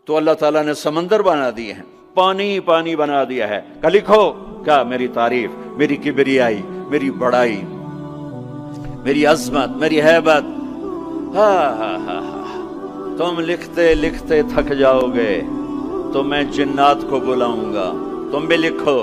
تو اللہ تعالیٰ نے سمندر بنا دیے ہیں، پانی پانی بنا دیا ہے کہ لکھو کیا میری تعریف، میری کبریائی، میری بڑائی، میری عظمت، میری ہیبت۔ تم لکھتے لکھتے تھک جاؤ گے تو میں جنات کو بلاؤں گا، تم بھی لکھو۔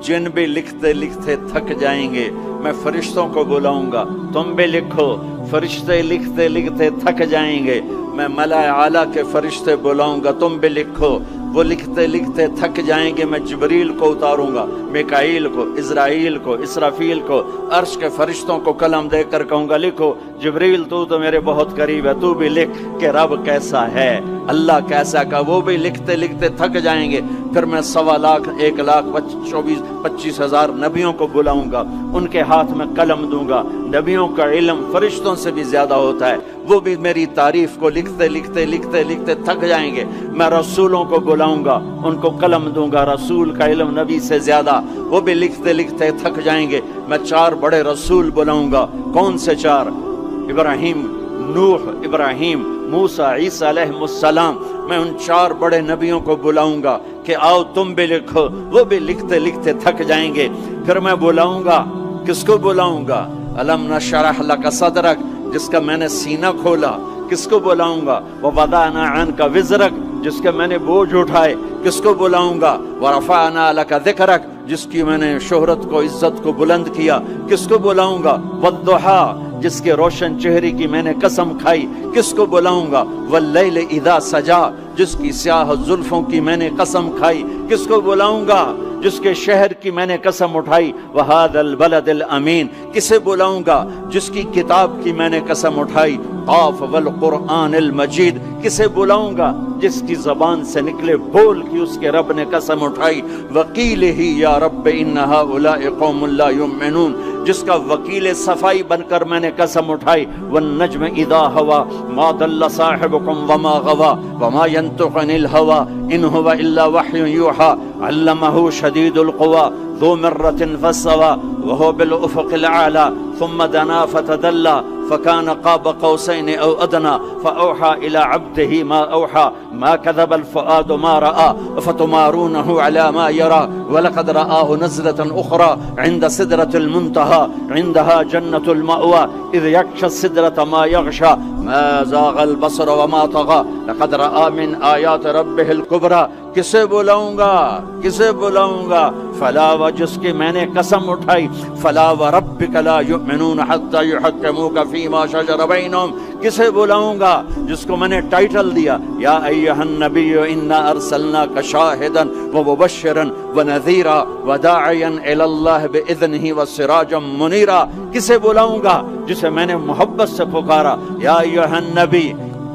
جن بھی لکھتے لکھتے تھک جائیں گے، میں فرشتوں کو بلاؤں گا، تم بھی لکھو۔ فرشتے لکھتے لکھتے تھک جائیں گے، میں ملائے اعلیٰ کے فرشتے بلاؤں گا، تم بھی لکھو۔ وہ لکھتے لکھتے تھک جائیں گے، میں جبریل کو اتاروں گا، میکائیل کو، اسرائیل کو، اسرافیل کو، عرش کے فرشتوں کو قلم دے کر کہوں گا لکھو۔ جبریل تو میرے بہت قریب ہے، تو بھی لکھ کہ رب کیسا ہے، اللہ کیسا کا۔ وہ بھی لکھتے لکھتے تھک جائیں گے، پھر میں 1.25 لاکھ 1,25,000 25,000 نبیوں کو بلاؤں گا، ان کے ہاتھ میں قلم دوں گا۔ نبیوں کا علم فرشتوں سے بھی زیادہ ہوتا ہے، وہ بھی میری تعریف کو لکھتے لکھتے لکھتے لکھتے تھک جائیں گے۔ میں رسولوں کو بلاؤں گا، ان کو قلم دوں گا، رسول کا علم نبی سے زیادہ، وہ بھی لکھتے لکھتے تھک جائیں گے۔ میں 4 بڑے رسول بلاؤں گا۔ کون سے 4؟ ابراہیم، نوح، ابراہیم، موسیٰ، عیسیٰ علیہ السلام۔ میں ان 4 بڑے نبیوں کو بلاؤں گا کہ آؤ تم بھی لکھو، وہ بھی لکھتے لکھتے تھک جائیں گے۔ پھر میں بلاؤں گا، کس کو بلاؤں گا؟ الم نشرح لک صدرک، جس کا میں نے سینہ کھولا، کس کو بلاؤں گا؟ ووضعنا عنک وزرک، جس کے میں نے بوجھ اٹھائے، کس کو بلاؤں گا؟ ورفعنا لک ذکرک، جس کی میں نے شہرت کو، عزت کو بلند کیا، کس کو بلاؤں گا؟ والضحیٰ، جس کے روشن چہرے کی میں نے قسم کھائی، کس کو بلاؤں گا؟ واللیل اذا سجا، جس کی سیاہ زلفوں کی میں نے قسم کھائی، کس کو بلاؤں گا؟ جس کے شہر کی میں نے قسم اٹھائی۔ وہذا البلد الامین، کسے بلاؤں گا؟ جس کی کتاب کی میں نے قسم اٹھائی۔ قاف والقرآن المجید، کسے بلاؤں گا؟ جس کی زبان سے نکلے بول کی اس کے رب نے قسم اٹھائی۔ وقیل ہی یا رب ان ہؤلاء قوم لا یؤمنون، جس کا وکیل صفائی بن کر میں نے قسم اٹھائی۔ والنجم اذا ہوا ما ضل صاحبکم وما غوا وما ينطق عن الہوى ان هو الا وحی یوحى علمہ شدید القوى ذو مرة فاستوى وهو بالافق الاعلى ثم دنا فتدلى فكان قاب قوسين او ادنى فاوحى الى عبده ما اوحى ما كذب الفؤاد ما راى فتمارونه على ما يرى ولقد رآه نزلة اخرى عند سدرة المنتهى عندها جنة المأوى اذ يغشى السدرة ما يغشى ما زاغ البصر وما طغى لقد رآ من آیات ربه الکبریٰ۔ کسے بلاؤں گا؟ کسے بلاؤں گا؟ فلا، و جس کی میں نے قسم اٹھائی۔ فلا وربک لا یؤمنون حتی یحکموک فیما شجر بینہم، کسے بلاؤں گا؟ جس کو میں نے ٹائٹل دیا یا ایھا النبی انا ارسلناک شاہدا ومبشرا ونذیرا وداعیا الی اللہ باذنہ وسراجا منیرا، کسے بلاؤں گا؟ جسے میں نے محبت سے پکارا یا ایھا النبی۔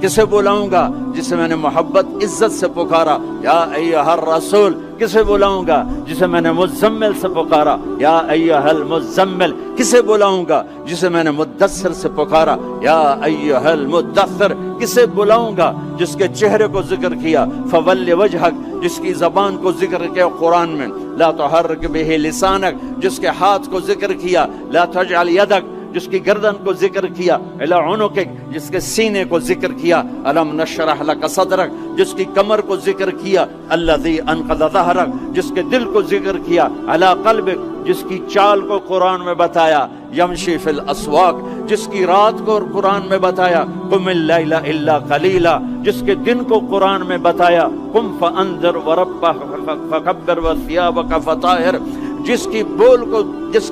کسے بلاؤں گا؟ جسے میں نے محبت عزت سے پکارا یا ایھا الرسول۔ کسے بلاؤں گا؟ جسے میں نے مزمل سے پکارا یا ایھا المزمل۔ کسے بلاؤں گا؟ جسے میں نے مدثر سے پکارا یا ایھا المدثر۔ کسے بلاؤں گا؟ جس کے چہرے کو ذکر کیا فول وجہک، جس کی زبان کو ذکر کیا قرآن میں لا تحرک بہ لسانک، جس کے ہاتھ کو ذکر کیا لا تجعل یدک، جس کی گردن کو ذکر کیا الی عنقک، جس کے سینے کو ذکر کیا الم نشرح لک صدرک، جس کی کمر کو ذکر کیا الذی انقض ظہرک، جس کے دل کو ذکر کیا علی قلبک، جس کی چال کو قرآن میں بتایا یمشی فی الاسواق، جس کی رات کو قرآن میں بتایا قم اللیل الا قلیلا، جس کے دن کو قرآن میں بتایا قم فانذر وربک فکبر وثیابک فطہر، جس کی بول کو، جس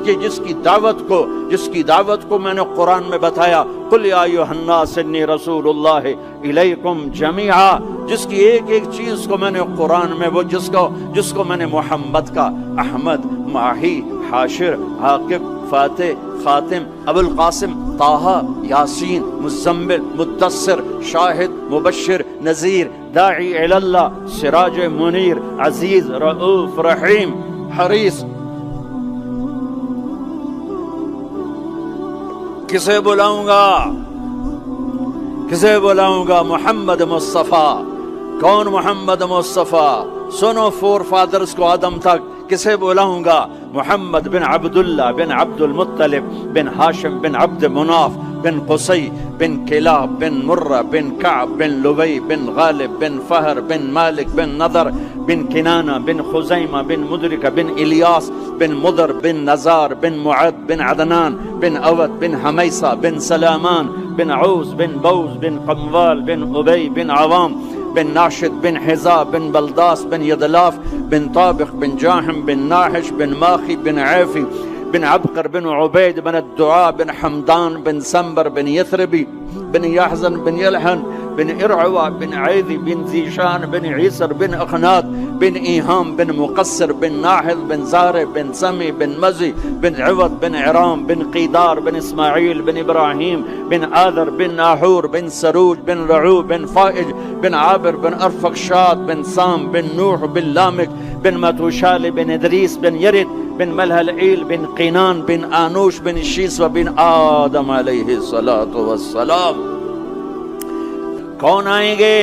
کی دعوت کو میں نے قرآن میں بتایا قل یا ایھا الناس انی رسول اللہ الیکم جمیعا، جس کی ایک ایک چیز کو میں نے قرآن میں، وہ جس کو میں نے محمد کا، احمد، ماہی، حاشر، عاقب، فاتح، خاتم، ابو القاسم، طٰہٰ، یاسین، مزمل، مدثر، شاہد، مبشر، نذیر، داعی الی اللہ، سراج منیر، عزیز، رؤوف، رحیم، حریص، کسے بلاؤں گا؟ کسے بلاؤں گا؟ محمد مصطفیٰ۔ کون محمد مصطفیٰ؟ سنو فور فادرز کو آدم تک، کسے بلاؤں گا؟ محمد بن عبداللہ بن عبد المطلب بن ہاشم بن عبد مناف بن قصي بن كلاب بن مرة بن كعب بن لبي بن غالب بن فهر بن مالك بن نضر بن كنانة بن خزيمة بن مدركة بن إلياس بن مضر بن نزار بن معد بن عدنان بن أود بن حميصة بن سلامان بن عوز بن بوز بن قموال بن أبي بن عوام بن ناشد بن حزاء بن بلداس بن يدلاف بن طابخ بن جاحم بن ناحش بن ماخي بن عافي بن عبقر بن عبيد بن الدعاء بن حمدان بن سنبر بن يثربي بن يحزن بن يلحن بن إرعوى بن عيذي بن زيشان بن عيسر بن أخنات بن إيهام بن مقصر بن ناحذ بن زارع بن سمي بن مزي بن عوض بن عرام بن قيدار بن إسماعيل بن إبراهيم بن آذر بن ناحور بن سروج بن رعو بن فائج بن عابر بن أرفقشاد بن سام بن نوح بن لامك بن متوشال بن إدريس بن يرد بن ملهلعيل بن قينان بن آنوش بن شيس وبن آدم علیہ الصلاة والسلام. کون آئیں گے؟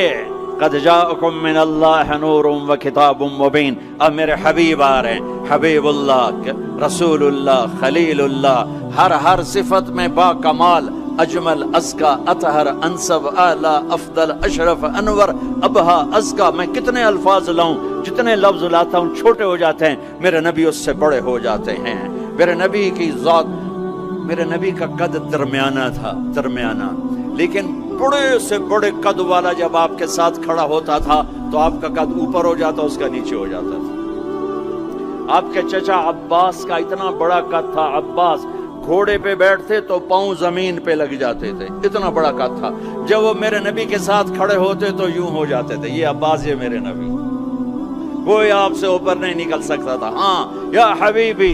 قد جاءکم من اللہ نور و کتاب مبین. اب میرے حبیب آ رہے ہیں، حبیب اللہ، رسول اللہ، خلیل اللہ، ہر صفت میں با کمال، اجمل، ازکا، اطہر، انسب، اعلی، افضل، اشرف، انور، ابہا، ازکا. میں کتنے الفاظ لاؤں، جتنے لفظ لاتا ہوں چھوٹے ہو جاتے ہیں، میرے نبی اس سے بڑے ہو جاتے ہیں. میرے نبی کی ذات، میرے نبی کا قد درمیانہ تھا، درمیانہ، لیکن بڑے سے بڑے قد والا جب آپ کے ساتھ کھڑا ہوتا تھا تو آپ کا قد اوپر ہو جاتا، اس کا نیچے ہو جاتا تھا. آپ کے چچا عباس کا اتنا بڑا قد تھا، عباس گھوڑے پہ بیٹھتے تو پاؤں زمین پہ لگ جاتے تھے، اتنا بڑا قد تھا. جب وہ میرے نبی کے ساتھ کھڑے ہوتے تو یوں ہو جاتے تھے. یہ عباس، یہ میرے نبی، کوئی آپ سے اوپر نہیں نکل سکتا تھا. ہاں یا حبیبی،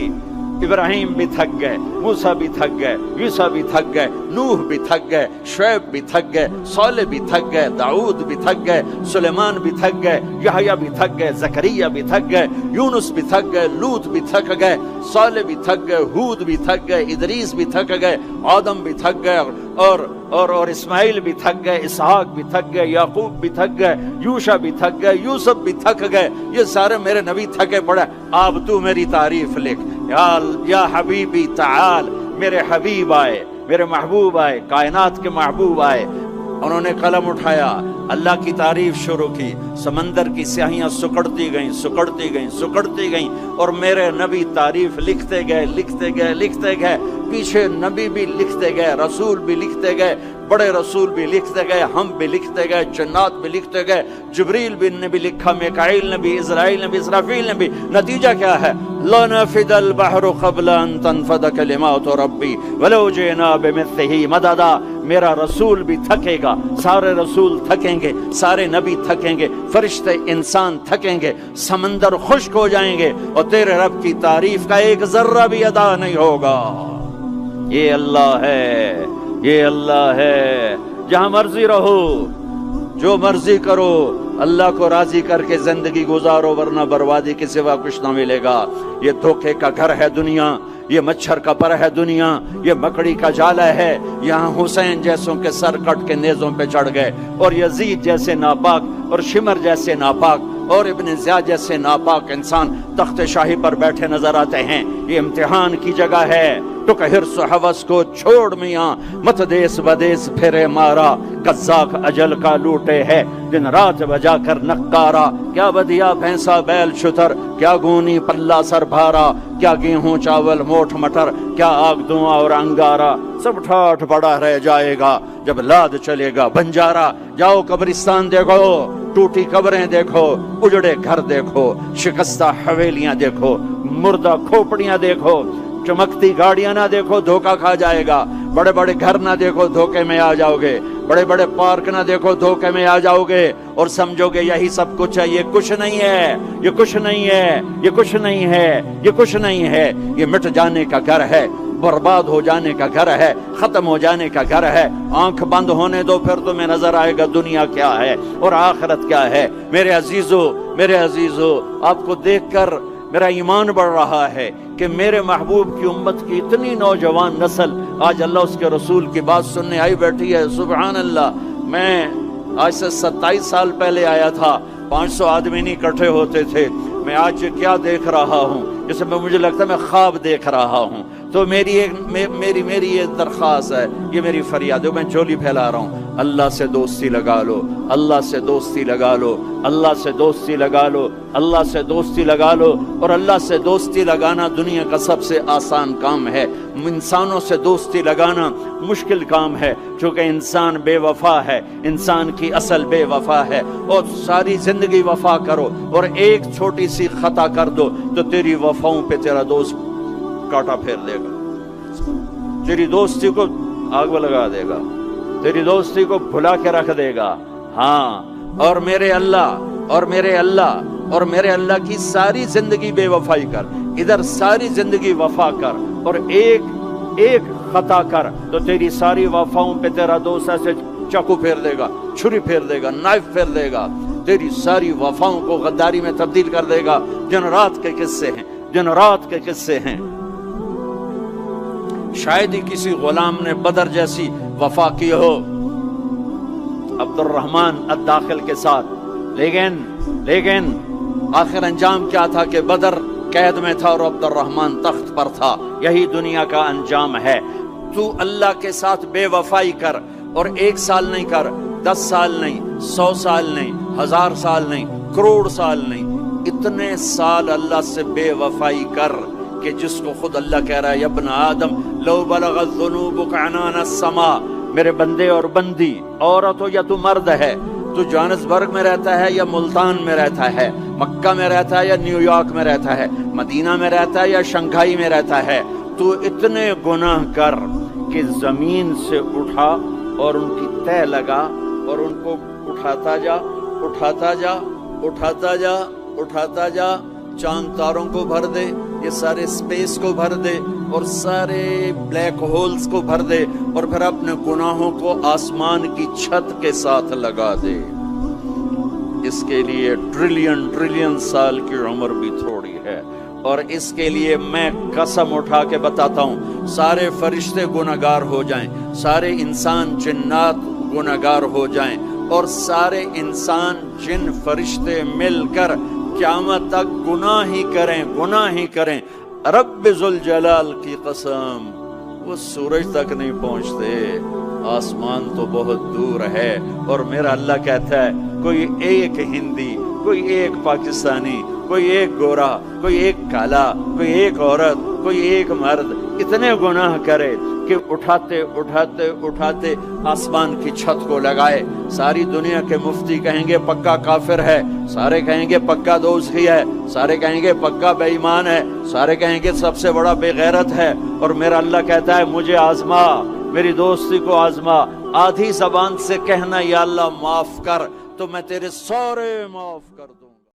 ابراہیم بھی تھک گئے، موسیٰ بھی تھک گئے، عیسیٰ بھی تھک گئے، نوح بھی تھک گئے، شعیب بھی تھک گئے، صالح بھی تھک گئے، داؤد بھی تھک گئے، سلیمان بھی تھک گئے، یحییٰ بھی تھک گئے، زکریا بھی تھک گئے، یونس بھی تھک گئے، لوط بھی تھک گئے، صالح بھی تھک گئے، ہود بھی تھک گئے، ادریس بھی تھک گئے، آدم بھی تھک گئے، اور اسماعیل بھی تھک گئے، اسحاق بھی تھک گئے، یعقوب بھی تھک گئے، یوشع بھی تھک گئے، یوسف بھی تھک گئے. یہ سارے میرے نبی تھکے پڑے. اب تو میری تعریف لکھ. یا حبیبی تعال. میرے حبیب آئے، میرے محبوب آئے، کائنات کے محبوب آئے. انہوں نے قلم اٹھایا، اللہ کی تعریف شروع کی. سمندر کی سیاہیاں سکڑتی گئیں، سکڑتی گئیں، سکڑتی گئیں، اور میرے نبی تعریف لکھتے گئے، لکھتے گئے، لکھتے گئے. پیچھے نبی بھی لکھتے گئے، رسول بھی لکھتے گئے، بڑے رسول بھی لکھتے گئے، ہم بھی لکھتے گئے، جنات بھی لکھتے گئے، جبریل نے بھی لکھا، میکائیل نے بھی، اسرائیل نے بھی، اسرافیل نے بھی. نتیجہ کیا ہے؟ لَنَفِدَ الْبَحْرُ قَبْلَ أَن تَنْفَدَ كَلِمَاتُ رَبِّي وَلَوْ جِئْنَا بِمِثْلِهِ مَدَدًا. میرا رسول بھی تھکے گا، سارے رسول تھکیں گے، سارے نبی تھکیں گے، فرشتے انسان تھکیں گے، سمندر خشک ہو جائیں گے، اور تیرے رب کی تعریف کا ایک ذرہ بھی ادا نہیں ہوگا. یہ اللہ ہے، یہ اللہ ہے. جہاں مرضی رہو، جو مرضی کرو، اللہ کو راضی کر کے زندگی گزارو، ورنہ بربادی کے سوا کچھ نہ ملے گا. یہ دھوکے کا گھر ہے دنیا، یہ مچھر کا پر ہے دنیا، یہ مکڑی کا جالا ہے. یہاں حسین جیسوں کے سر کٹ کے نیزوں پہ چڑھ گئے، اور یزید جیسے ناپاک، اور شمر جیسے ناپاک، اور ابن زیاد جیسے ناپاک انسان تخت شاہی پر بیٹھے نظر آتے ہیں. یہ امتحان کی جگہ ہے. تو کہ حرص و حوث کو چھوڑ میاں، مت دیس بدیس پھرے مارا، قزاق اجل کا لوٹے ہے دن رات بجا کر نقارا. کیا بدیا بھینسا بیل شتر، کیا گونی پلہ سر بھارا، کیا گیہوں چاول موٹھ مٹر، کیا آگ دھواں اور انگارا. سب ٹھاٹھ پڑا رہ جائے گا جب لاد چلے گا بنجارا. جاؤ قبرستان دیکھو، ٹوٹی قبریں دیکھو، اجڑے گھر دیکھو، شکستہ حویلیاں دیکھو، مردہ کھوپڑیاں دیکھو، چمکتی گاڑیاں نہ دیکھو، دھوکہ کھا جائے گا. بڑے بڑے گھر نہ دیکھو، دھوکے میں آ جاؤ گے. بڑے بڑے پارک نہ دیکھو، دھوکے میں آ جاؤ گے، اور سمجھو گے یہی سب کچھ ہے. یہ کچھ نہیں ہے، یہ کچھ نہیں ہے، یہ کچھ نہیں ہے، یہ کچھ نہیں ہے. یہ مٹ جانے کا گھر ہے، برباد ہو جانے کا گھر ہے، ختم ہو جانے کا گھر ہے. آنکھ بند ہونے دو، پھر تمہیں نظر آئے گا دنیا کیا ہے اور آخرت کیا ہے. میرے عزیزو، میرے عزیزو، آپ کو دیکھ کر میرا ایمان بڑھ رہا ہے کہ میرے محبوب کی امت کی اتنی نوجوان نسل آج اللہ اس کے رسول کی بات سننے آئی بیٹھی ہے. سبحان اللہ. میں آج سے 27 سال پہلے آیا تھا، 500 آدمی نہیں اکٹھے ہوتے تھے. میں آج کیا دیکھ رہا ہوں، جسے مجھے لگتا ہے میں خواب دیکھ رہا ہوں. تو میری یہ درخواست ہے، یہ میری فریاد ہے، میں جولی پھیلا رہا ہوں، اللہ سے دوستی لگا لو، اللہ سے دوستی لگا لو، اللہ سے دوستی لگا لو، اللہ سے دوستی لگا لو۔ اور اللہ سے دوستی لگانا دنیا کا سب سے آسان کام ہے، انسانوں سے دوستی لگانا مشکل کام ہے، چونکہ انسان بے وفا ہے، انسان کی اصل بے وفا ہے۔ اور ساری زندگی وفا کرو اور ایک چھوٹی سی خطا کر دو تو تیری وفاؤں پہ تیرا دوست کاٹا پھیر دے گا، تیری دوستی کو آگ میں لگا دے گا، تیری دوستی کو بھلا کے رکھ دے گا۔ ہاں، اور میرے اللہ کی ساری زندگی بے وفائی کر، ادھر ساری زندگی وفا کر، اور ایک خطا کر تو تیری ساری وفاؤں پہ تیرا دوست ایسے چاقو پھیر دے گا، چھری پھیر دے گا، نائف پھیر دے گا، تیری ساری وفاؤں کو غداری میں تبدیل کر دے گا۔ دن رات کے قصے ہیں، دن رات کے قصے ہیں۔ شاید ہی کسی غلام نے بدر جیسی وفا کی ہو عبد الرحمن الداخل کے ساتھ، لیکن آخر انجام کیا تھا کہ بدر قید میں تھا اور عبد الرحمن تخت پر تھا۔ یہی دنیا کا انجام ہے۔ تو اللہ کے ساتھ بے وفائی کر، اور 1 سال نہیں کر، 10 سال نہیں، 100 سال نہیں، 1000 سال نہیں، کروڑ سال نہیں، اتنے سال اللہ سے بے وفائی کر کہ جس کو خود اللہ کہہ رہا ہے، یا ابن آدم لو بلغت ذنوبک عنان السماء، میرے بندے اور بندی، عورت ہو یا تو مرد ہے، تو جوہانسبرگ میں رہتا ہے یا ملتان میں رہتا ہے، مکہ میں رہتا ہے یا نیو یارک میں رہتا ہے، مدینہ میں رہتا ہے یا شنگھائی میں رہتا ہے، تو اتنے گناہ کر کہ زمین سے اٹھا اور ان کی تہ لگا اور ان کو اٹھاتا جا، اٹھاتا جا، اٹھاتا جا، اٹھاتا جا، چاند تاروں کو بھر دے، یہ سارے سپیس کو بھر دے اور سارے بلیک ہولز کو بھر دے، اور پھر اپنے گناہوں کو آسمان کی چھت کے ساتھ لگا دے۔ اس کے لیے ٹریلین سال کی عمر بھی تھوڑی ہے، اور اس کے لیے میں قسم اٹھا کے بتاتا ہوں، سارے فرشتے گناہگار ہو جائیں، سارے انسان جنات گناہگار ہو جائیں، اور سارے انسان جن فرشتے مل کر قیامت تک گناہ ہی کریں، رب ذوالجلال کی قسم وہ سورج تک نہیں پہنچتے، آسمان تو بہت دور ہے۔ اور میرا اللہ کہتا ہے، کوئی ایک ہندی، کوئی ایک پاکستانی، کوئی ایک گورا، کوئی ایک کالا، کوئی ایک عورت، کوئی ایک مرد اتنے گناہ کرے کہ اٹھاتے آسمان کی چھت کو لگائے، ساری دنیا کے مفتی کہیں گے پکا کافر ہے، سارے کہیں گے پکا دوزخی ہے، سارے کہیں گے پکا بے ایمان ہے، سارے کہیں گے سب سے بڑا بے غیرت ہے، اور میرا اللہ کہتا ہے مجھے آزما، میری دوستی کو آزما، آدھی زبان سے کہنا یا اللہ معاف کر، تو میں تیرے سارے معاف کر دوں۔